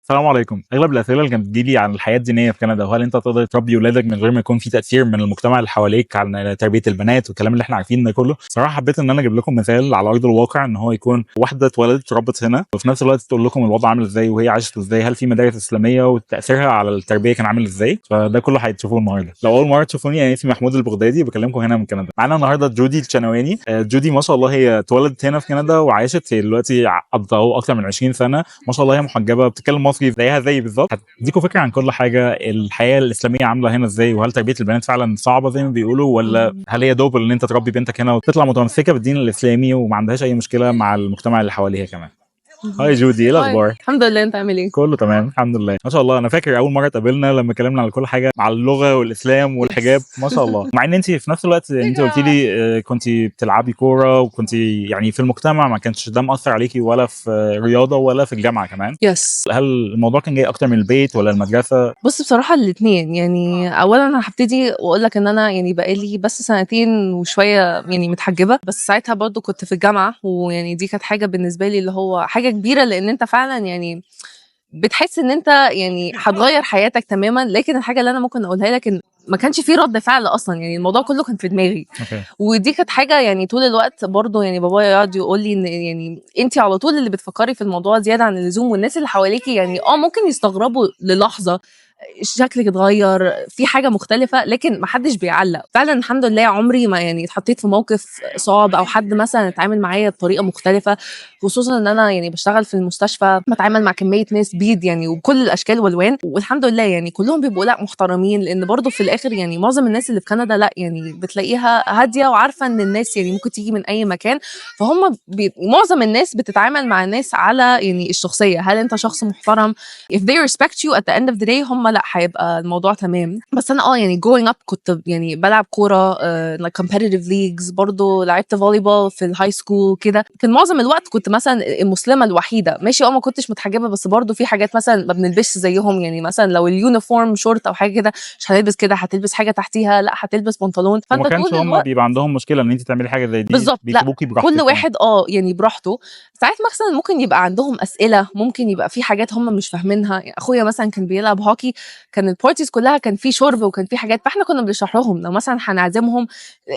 السلام عليكم. اغلب الاسئله اللي كانت بتجيلي عن الحياه الدينيه في كندا، وهل انت تقدر تربي ولادك من غير ما يكون في تاثير من المجتمع اللي حواليك على تربيه البنات والكلام اللي احنا عارفينه ده كله. صراحه حبيت ان انا اجيب لكم مثال على ارض الواقع، ان هو يكون واحده اتولدت وربت هنا، وفي نفس الوقت تقول لكم الوضع عامل ازاي وهي عاشت ازاي، هل في مدارس اسلاميه وتاثيرها على التربيه كان عامل ازاي. فده كله هتشوفوه النهارده. لو اول مره تشوفوني، انا اسمي محمود البغدادي، بكلمكم هنا من كندا. معانا النهارده جودي الشنواني. جودي ما شاء الله هي اتولدت هنا في كندا وعاشت، هي دلوقتي قضت اكتر من 20 سنه ما شاء الله. هي محجبه، بتتكلم مصري زيها زي بالظبط. هديكوا فكره عن كل حاجه، الحياه الاسلاميه عامله هنا ازاي، وهل تربيه البنات فعلا صعبه زي ما بيقولوا، ولا هل هي دوبل ان انت تربي بنتك هنا وتطلع متمسكه بالدين الاسلامي وما عندهاش اي مشكله مع المجتمع اللي حواليها كمان. هاي جودي، ايه الاخبار؟ الحمد لله. انت عامل ايه؟ كله تمام الحمد لله ما شاء الله. انا فاكر اول مره اتقابلنا لما اتكلمنا على كل حاجه مع اللغه والاسلام والحجاب ما شاء الله. مع ان انت في نفس الوقت انت قلت لي كنت بتلعبي كوره، وكنت يعني في المجتمع ما كانش ده مأثر عليكي، ولا في رياضه ولا في الجامعه كمان. يس. هل الموضوع كان جاي اكتر من البيت ولا المدرسه؟ بص، بصراحة الاتنين. يعني اولا انا هبتدي واقول لك ان انا يعني بقالي بس سنتين وشوية يعني متحجبة، بس ساعتها برضو كنت في الجامعة، ويعني دي كانت حاجة بالنسبة لي اللي هو حاجة كبيرة، لان انت فعلا يعني بتحس ان انت يعني هتغير حياتك تماما. لكن الحاجة اللي انا ممكن اقولها لك ان ما كانش فيه رد فعل اصلا، يعني الموضوع كله كان في دماغي. اوكي. ودي كانت حاجه يعني طول الوقت برضو، يعني بابايا يقعد يقول لي ان يعني انت على طول اللي بتفكري في الموضوع زياده عن اللزوم، والناس اللي حواليكي يعني ممكن يستغربوا للحظه شكلك اتغير في حاجه مختلفه، لكن ما حدش بيعلق. فعلا الحمد لله عمري ما يعني اتحطيت في موقف صعب او حد مثلا اتعامل معايا بطريقه مختلفه، خصوصا ان انا يعني بشتغل في المستشفى، بتعامل مع كميه ناس بيض يعني وكل الاشكال والوان، والحمد لله يعني كلهم بيبقوا لا محترمين. لان برضو في الاخر يعني معظم الناس اللي في كندا لا يعني بتلاقيها هاديه وعارفه ان الناس يعني ممكن تيجي من اي مكان، فهم معظم الناس بتتعامل مع الناس على يعني الشخصيه، هل انت شخص محترم. if they respect you at the end of the day هم لا هيبقى الموضوع تمام. بس انا يعني growing up كنت يعني بلعب كوره like competitive leagues، برضو لعبت فوليبول في الهاي سكول كده. كان معظم الوقت كنت مثلا المسلمه الوحيده ماشي، ما كنتش متحجبه، بس برضو في حاجات مثلا ما بنلبسش زيهم. يعني مثلا لو اليونيفورم شورت او حاجه كده مش هتلبس كده، هتلبس حاجه تحتيها، لا هتلبس بنطلون. وما فانت كانش طول هم الوقت بيبقى عندهم مشكله ان انت تعملي حاجه زي دي، بالظبط، لا بيسيبوكي براحتك كل كمان. واحد يعني براحته. ساعات مثلا ممكن يبقى عندهم اسئله، ممكن يبقى في حاجات هم مش فاهمينها. اخويا مثلا كان بيلعب هوكي، كان البارتيز كلها كان في شرب وكان في حاجات، فاحنا كنا بنشرح لهم لو مثلا هنعزمهم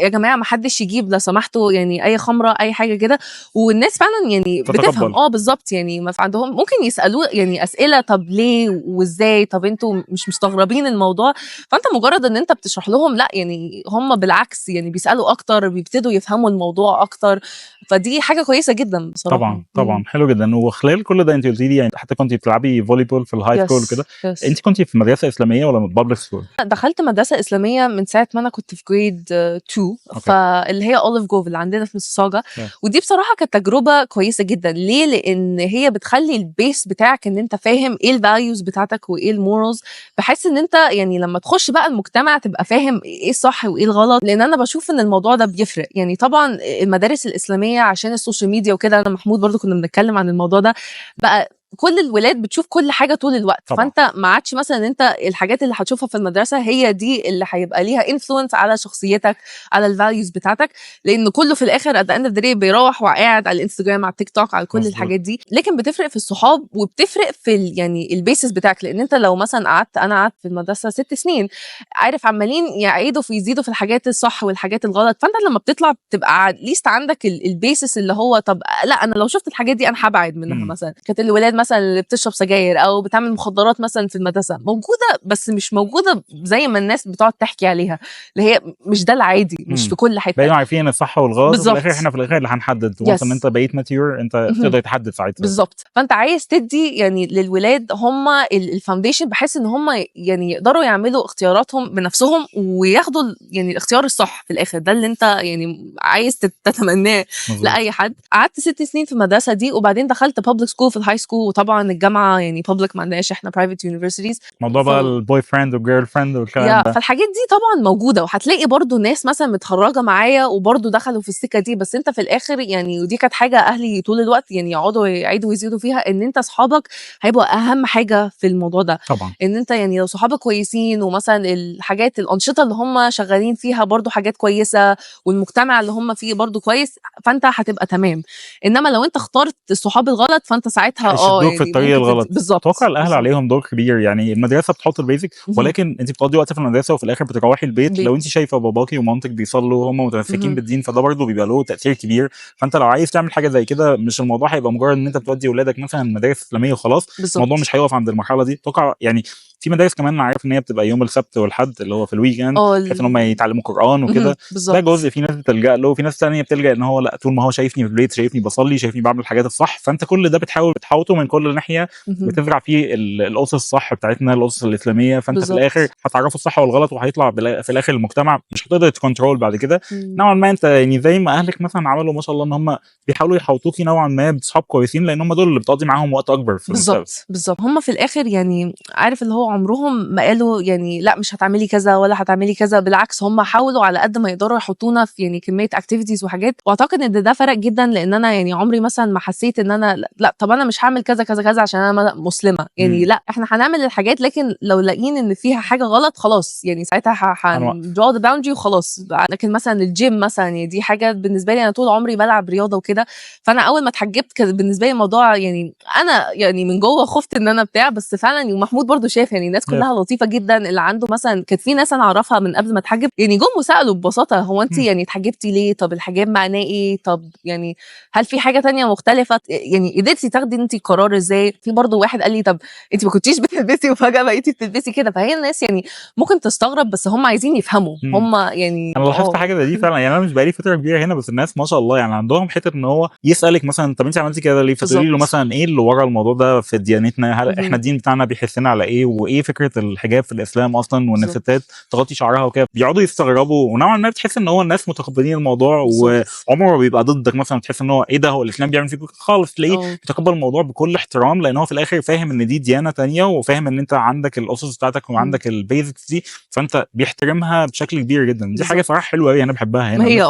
يا جماعه ما حدش يجيب لو سمحتوا يعني اي خمره اي حاجه كده، والناس فعلا يعني بتفهم. تتقبل. بالظبط، يعني ما في عندهم ممكن يسالوه يعني اسئله، طب ليه وازاي، طب انتوا مش مستغربين الموضوع. فانت مجرد ان انت بتشرح لهم لا يعني هم بالعكس يعني بيسالوا اكتر، بيبتدوا يفهموا الموضوع اكتر. فدي حاجه كويسه جدا بصراحه. طبعا طبعا حلو جدا. وخلال كل ده انت قلتي لي يعني حتى كنت بتلعبي فوليبول في الهاي سكول وكده، انت كنت في مدرسه اسلاميه ولا بابليك سكول؟ دخلت مدرسه اسلاميه من ساعه ما انا كنت في جريد 2، فاللي هي اوليف جوف اللي عندنا في ميسيساجا. ودي بصراحه كانت تجربه كويسه جدا. ليه؟ لان هي بتخلي البيس بتاعك ان انت فاهم ايه الفاليوز بتاعتك وايه المورالز، بحيث ان انت يعني لما تخش بقى المجتمع تبقى فاهم ايه الصح وايه الغلط. لان انا بشوف ان الموضوع ده بيفرق. يعني طبعا المدارس الاسلاميه عشان السوشيال ميديا وكده، انا محمود برضو كنا بنتكلم عن الموضوع ده، بقى كل الولاد بتشوف كل حاجه طول الوقت طبعا. فانت ما عادش مثلا انت الحاجات اللي هتشوفها في المدرسه هي دي اللي هيبقى ليها انفلونس على شخصيتك، على الفاليوز بتاعتك، لان كله في الاخر at the end of the day بيروح وقاعد على الانستجرام على التيك توك على كل الحاجات دي. لكن بتفرق في الصحاب وبتفرق في يعني البيسس بتاعك. لان انت لو مثلا انا قعدت في المدرسه 6 سنين، عارف عمالين يعيدوا ويزيدوا في الحاجات الصح والحاجات الغلط، فانت لما بتطلع بتبقى ليست عندك البيسس اللي هو طب لا انا لو شفت الحاجات دي انا هبعد منها. مثلا كانت الولاد مثلا اللي بتشرب سجاير او بتعمل مخدرات مثلا في المدرسه موجوده، بس مش موجوده زي ما الناس بتقعد تحكي عليها، اللي هي مش ده العادي، مش في كل حته. بقينا عارفين الصح والغلط، وفي الاخر احنا في الاخر اللي هنحدد. وانت ان انت بقيت ماتيور انت تقدر تحدد ساعتها. بالظبط. فانت عايز تدي يعني للولاد هم الفاونديشن، بحيث ان هم يعني يقدروا يعملوا اختياراتهم بنفسهم وياخدوا يعني الاختيار الصح في الاخر. ده اللي انت يعني عايز تتمناه لاي حد. قعدت 6 سنين في المدرسه دي، وبعدين دخلت بابليك سكول في الهاي سكول، وطبعا الجامعه يعني بابليك، ما عندناش احنا برايفت يونيفرسيتيز. موضوع بقى البوي فريند والجيرل فريند والكلام ده، فالحاجات دي طبعا موجوده، وهتلاقي برضو ناس مثلا متخرجه معايا وبرضو دخلوا في السكه دي. بس انت في الاخر يعني، ودي كانت حاجه اهلي طول الوقت يعني يقعدوا يعيدوا ويزيدوا فيها، ان انت اصحابك هيبقوا اهم حاجه في الموضوع ده طبعا. ان انت يعني لو صحابك كويسين، ومثلا الحاجات الانشطه اللي هم شغالين فيها برضو حاجات كويسه، والمجتمع اللي هم فيه برضو كويس، فانت هتبقى تمام. انما لو انت اخترت الصحاب الغلط، فانت ساعتها بيودوك في يعني الطريق ممكن الغلط. بالظبط اتوقع الاهل بالظبط. عليهم دور كبير، يعني المدرسه بتحط البيزك ولكن انت بتقضي وقت في المدرسه وفي الاخر بتروحي البيت، لو انت شايفه باباكي ومامتك بيصلوا وهم متمسكين بالدين فده برضه بيبقى له تاثير كبير. فانت لو عايز تعمل حاجه زي كده مش الموضوع هيبقى مجرد ان انت بتودي اولادك مثلا مدارس اسلاميه وخلاص، الموضوع بالظبط. مش هيقف عند المرحله دي. اتوقع يعني في مدارس كمان انا عارف ان هي بتبقى يوم السبت والحد اللي هو في الويكند بحيث ان هم يتعلموا قران وكده، ده جزء في ناس بتلجأ له، في ناس ثانيه بتلجأ ان هو لا طول ما هو شايفني في البيت شايفني بصلي شايفني بعمل الحاجات الصح، فانت كل ده بتحاول بتحوطه من كل ناحيه بتزرع فيه الاسس الصح بتاعتنا الاسس الاسلاميه، فانت في الاخر هتعرفوا الصح والغلط وهيطلع في الاخر المجتمع مش هتقدر تكنترول بعد كده نوعا ما. انت يعني زي ما اهلك مثلا عملوا ما شاء الله ان هم بيحاولوا يحوطوكي نوعا ما بصحاب كويسين لان هم دول اللي بتقضي معاهم وقت اكبر في المستقبل. بالظبط هم في الاخر يعني عارف اللي هو عمرهم ما قالوا يعني لا مش هتعملي كذا ولا هتعملي كذا، بالعكس هم حاولوا على قد ما يقدروا يحطونا في يعني كميه اكتيفيتيز وحاجات، واعتقد ان ده فرق جدا لان انا يعني عمري مثلا ما حسيت ان انا لا طب انا مش هعمل كذا كذا كذا عشان انا مسلمه يعني لا احنا هنعمل الحاجات، لكن لو لاقيين ان فيها حاجه غلط خلاص يعني ساعتها هنdraw the boundary وخلاص. لكن مثلا الجيم مثلا يعني دي حاجه بالنسبه لي انا طول عمري بلعب رياضه وكده، فانا اول ما اتحجبت كان بالنسبه لي الموضوع يعني انا يعني من جوه خفت ان انا بتاع، بس فعلا ومحمود برضو شاف يعني الناس كلها لطيفه جدا اللي عنده مثلا. كانت في ناس انا اعرفها من قبل ما اتحجب يعني جم وسالوا ببساطه هو انت يعني اتحجبتي ليه؟ طب الحجاب معناه ايه؟ طب يعني هل في حاجه تانية مختلفه؟ يعني قدرتي تاخدي انت قرار ازاي؟ في برضو واحد قال لي طب انت ما كنتيش بتلبسي وفجاه بقيتي بتلبسي كده. فهي الناس يعني ممكن تستغرب بس هم عايزين يفهموا هم يعني. انا لاحظت حاجه زي دي فعلا، يعني انا مش بقالي فتره كبيره هنا بس الناس ما شاء الله يعني عندهم حته ان هو يسالك مثلا طب انت عملتي كده ليه، فتقولي له مثلا ايه اللي ورا الموضوع ده في ديانتنا، هل احنا الدين بتاعنا بيحثنا على ايه، وايه فكره الحجاب في الاسلام اصلا وان الستات تغطي شعرها وكده، بيقعدوا يستغربوا ونوعا ما بتحس ان هو الناس متقبلين الموضوع وعمره ما بيبقى ضدك مثلا، تحس ان هو ايه ده هو الاسلام بيعمل فيك خالص، تلاقيه بيتقبل الموضوع بكل احترام لان هو في الاخر فاهم ان دي ديانه تانية وفاهم ان انت عندك الاسس بتاعتك وعندك البيزكس دي، فانت بيحترمها بشكل كبير جدا. دي حاجه صراحه حلوه قوي انا بحبها هنا. ما هي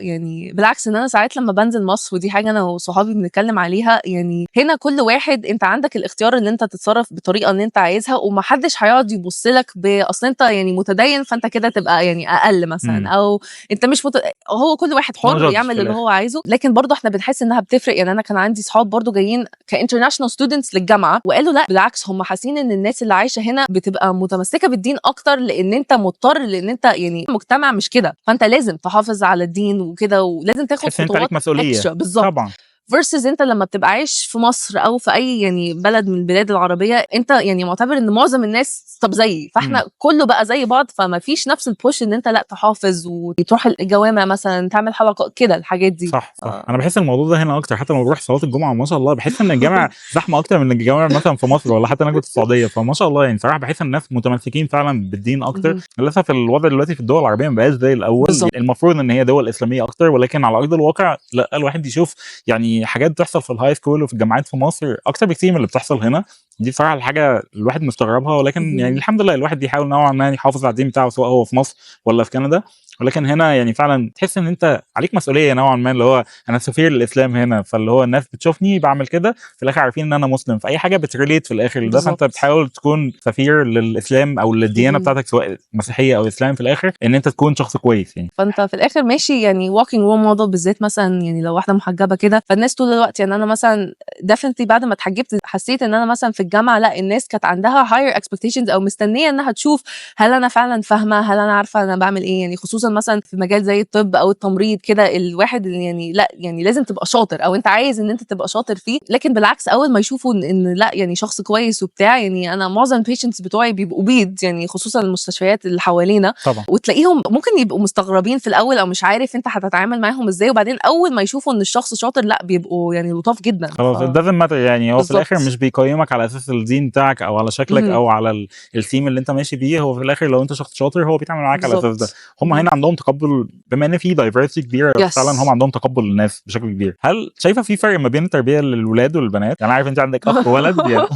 يعني بالعكس ان انا ساعات لما بنزل مصر ودي حاجه انا وصحابي بنتكلم عليها، يعني هنا كل واحد انت عندك الاختيار ان انت تتصرف بطريقه ان انت عايزها ومحدش هيقعد يبص لك باصل انت يعني متدين فانت كده تبقى يعني اقل مثلا او انت مش هو كل واحد حر يعمل اللي هو عايزه. لكن برضو احنا بنحس انها بتفرق. يعني انا كان عندي صحاب برضو جايين كانترناشونال ستودنتس للجامعه وقالوا لا بالعكس هم حاسين ان الناس اللي عايشه هنا بتبقى متمسكه بالدين اكتر لان انت مضطر، لان انت يعني مجتمع مش كده فانت لازم تحافظ على الدين وكده ولازم تاخد خطوات اكسترا. بالظبط طبعا. versus انت لما بتبقى عايش في مصر او في اي يعني بلد من البلاد العربيه انت يعني معتبر ان معظم الناس طب زيي فاحنا كله بقى زي بعض، فما فيش نفس البوش ان انت لا تحافظ وتروح الجوامع مثلا تعمل حلقات كده الحاجات دي. صح. انا بحس الموضوع ده هنا اكتر، حتى لما بروح صلاه الجمعه ما شاء الله بحس ان الجامع زحمه اكتر من الجامع مثلا في مصر ولا حتى انا كنت في السعوديه، فما شاء الله يعني صراحه بحس الناس متمسكين فعلا بالدين اكتر. للاسف الوضع دلوقتي في الدول العربيه ما بقاش زي الاول المفروض ان هي دول اسلاميه اكتر، ولكن على ارض الواقع لا الواحد يشوف يعني حاجات بتحصل في الهاي سكول وفي الجامعات في مصر اكتر بكتير من اللي بتحصل هنا. دي بصراحه الحاجه الواحد مستغربها، ولكن يعني الحمد لله الواحد بيحاول نوعا ما يحافظ على الدين بتاعه سواء هو في مصر ولا في كندا. ولكن هنا يعني فعلا تحس ان انت عليك مسؤوليه نوعا ما، اللي هو انا سفير للاسلام هنا، فاللي هو الناس بتشوفني بعمل كده في الاخر عارفين ان انا مسلم، في اي حاجه بتريليت في الاخر ده، فانت بتحاول تكون سفير للاسلام او للديانه بتاعتك سواء مسيحيه او اسلام في الاخر ان انت تكون شخص كويس يعني. فانت في الاخر ماشي يعني walking role model بالذات مثلا يعني لو واحده محجبه كده فالناس طول الوقت يعني انا مثلا definitely بعد ما اتحجبت حسيت ان انا مثلا في الجامعه لا الناس كانت عندها higher expectations او مستنيه انها تشوف هل انا فعلا فاهمه، هل انا عارفه انا بعمل ايه، يعني خصوصا مثلا في مجال زي الطب او التمريض كده الواحد يعني لا يعني لازم تبقى شاطر او انت عايز ان انت تبقى شاطر فيه. لكن بالعكس اول ما يشوفوا ان لا يعني شخص كويس وبتاع، يعني انا معظم البيشنتس بتوعي بيبقوا بيض يعني خصوصا المستشفيات اللي حوالينا طبعا، وتلاقيهم ممكن يبقوا مستغربين في الاول او مش عارف انت هتتعامل معاهم ازاي، وبعدين اول ما يشوفوا ان الشخص شاطر لا بيبقوا يعني لطاف جدا. خلاص it doesn't matter يعني هو في الاخر مش بيقيمك على اساس الدين بتاعك او على شكلك او على الثيم اللي انت ماشي بيه، هو في الاخر لو انت شخص شاطر هو بيتعامل معاك على اساس ده. هم هنا عندهم تقبل بما ان في دايفرسيتي كبيره فعلا هم عندهم تقبل للناس بشكل كبير. هل شايفه في فرق ما بين التربيه للولاد والبنات؟ يعني عارف انت عندك اخ ولد يعني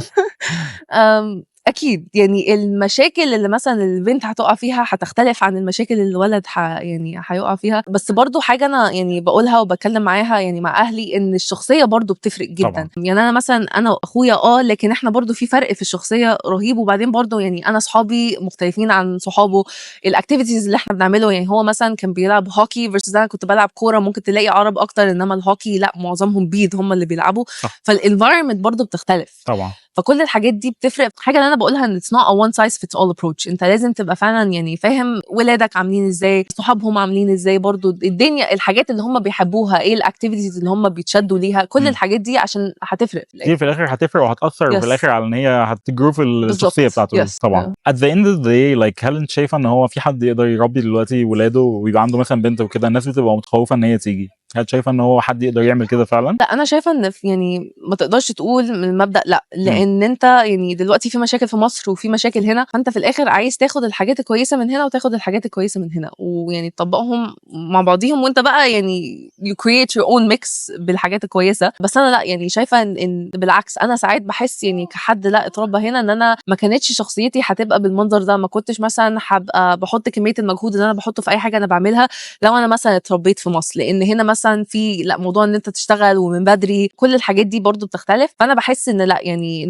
اكيد يعني المشاكل اللي مثلا البنت هتقع فيها هتختلف عن المشاكل اللي الولد يعني هيقع فيها، بس برضو حاجه انا يعني بقولها وبتكلم معاها يعني مع اهلي، ان الشخصيه برضو بتفرق جدا طبعا. يعني انا مثلا انا واخويا لكن احنا برضو في فرق في الشخصيه رهيب. وبعدين برضو يعني انا صحابي مختلفين عن صحابه، الاكتيفيتيز اللي احنا بنعمله يعني هو مثلا كان بيلعب هوكي فيرسز انا كنت بلعب كوره، ممكن تلاقي عرب اكتر، انما الهوكي لا معظمهم بيض هم اللي بيلعبوا. صح. فالانفايرمنت برضو بتختلف طبعا. فكل الحاجات دي بتفرق. حاجه اللي انا بقولها ان it's not a one size fits all approach، انت لازم تبقى فعلا يعني فاهم ولادك عاملين ازاي، صحابهم عاملين ازاي، برضو الدنيا الحاجات اللي هم بيحبوها ايه، الاكتيفيتيز اللي هم بيتشدوا ليها، كل الحاجات دي عشان هتفرق دي في الاخر هتفرق وهتاثر في الاخر على ان هي هتجرو في الشخصيه بتاعته. طبعا. at the end of the day like هل انت شايفه ان هو في حد يقدر يربي دلوقتي ولاده ويبقى عنده مثلا بنت وكده الناس بتبقى متخوفه ان هي تيجي، هل شايفه ان هو حد يقدر يعمل كده فعلا؟ لا انا شايفه ان يعني ما تقدرش تقول من المبدأ لا، لان انت يعني دلوقتي في مشاكل في مصر وفي مشاكل هنا، فانت في الاخر عايز تاخد الحاجات الكويسه من هنا وتاخد الحاجات الكويسه من هنا ويعني تطبقهم مع بعضيهم، وانت بقى يعني you create your own mix بالحاجات الكويسه. بس انا لا يعني شايفه ان بالعكس انا ساعات بحس يعني كحد لا اتربى هنا ان انا ما كانتش شخصيتي هتبقى بالمنظر ده، ما كنتش مثلا هبقى بحط كميه المجهود اللي انا بحطه في اي حاجه انا بعملها لو انا مثلا اتربيت في مصر، لان هنا مثلا في لا موضوع ان انت تشتغل ومن بدري كل الحاجات دي برضو بتختلف. فانا بحس ان لا يعني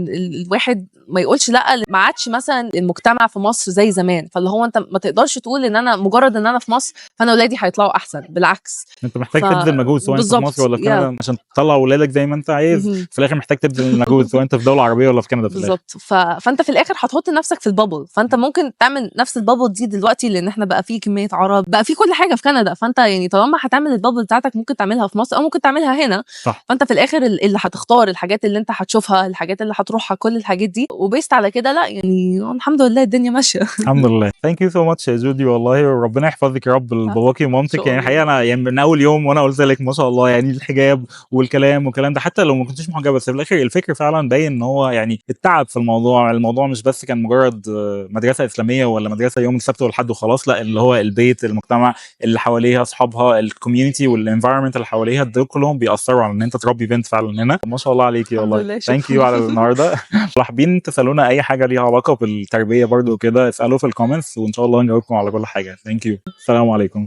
الواحد ما يقولش لا، ما عادش مثلا المجتمع في مصر زي زمان، فاللي هو انت ما تقدرش تقول ان انا مجرد ان انا في مصر فانا اولادي هيطلعوا احسن، بالعكس انت محتاج تبذل مجهود سواء انت في مصر ولا في كندا عشان تطلع ولادك زي ما انت عايز. في الاخر محتاج تبذل مجهود سواء انت في دوله عربيه ولا في كندا في الاخر. بالظبط. فانت في الاخر هتحط نفسك في البابل، فانت ممكن تعمل نفس البابل دي دلوقتي لان احنا بقى في كميه عرب، بقى في كل حاجه في كندا، فانت يعني طالما هتعمل البابل بتاعتك ممكن تعملها في مصر او ممكن تعملها هنا. صح. فانت في الاخر اللي هتختار الحاجات اللي انت هتشوفها، الحاجات اللي هتروحها، كل الحاجات دي وبيست على كده لا يعني الحمد لله الدنيا ماشيه. الحمد لله. ثانك يو سو ماتش يا جودي والله، وربنا يحفظك يا رب لباباكي ومامتك. يعني الحقيقه انا يعني من اول يوم وانا قلت لك ما شاء الله يعني الحجاب والكلام والكلام ده، حتى لو ما كنتش محجبه بس في الاخر الفكر فعلا باين ان هو يعني التعب في الموضوع مش بس كان مجرد مدرسه اسلاميه ولا مدرسه يوم السبت والحد وخلاص، لا اللي هو البيت، المجتمع اللي حواليها، اصحابها، الكوميونتي والانفايرمنت اللي حواليها، دول كلهم بيأثروا على ان انت تربي بنت فعلا هنا. ما شاء الله عليكي والله. ثانك يو على النهارده. حابين تسالونا اي حاجه ليها علاقه بالتربيه برضو كده اسالوا في الكومنتس وان شاء الله نجاوبكم على كل حاجه. ثانك يو. السلام عليكم.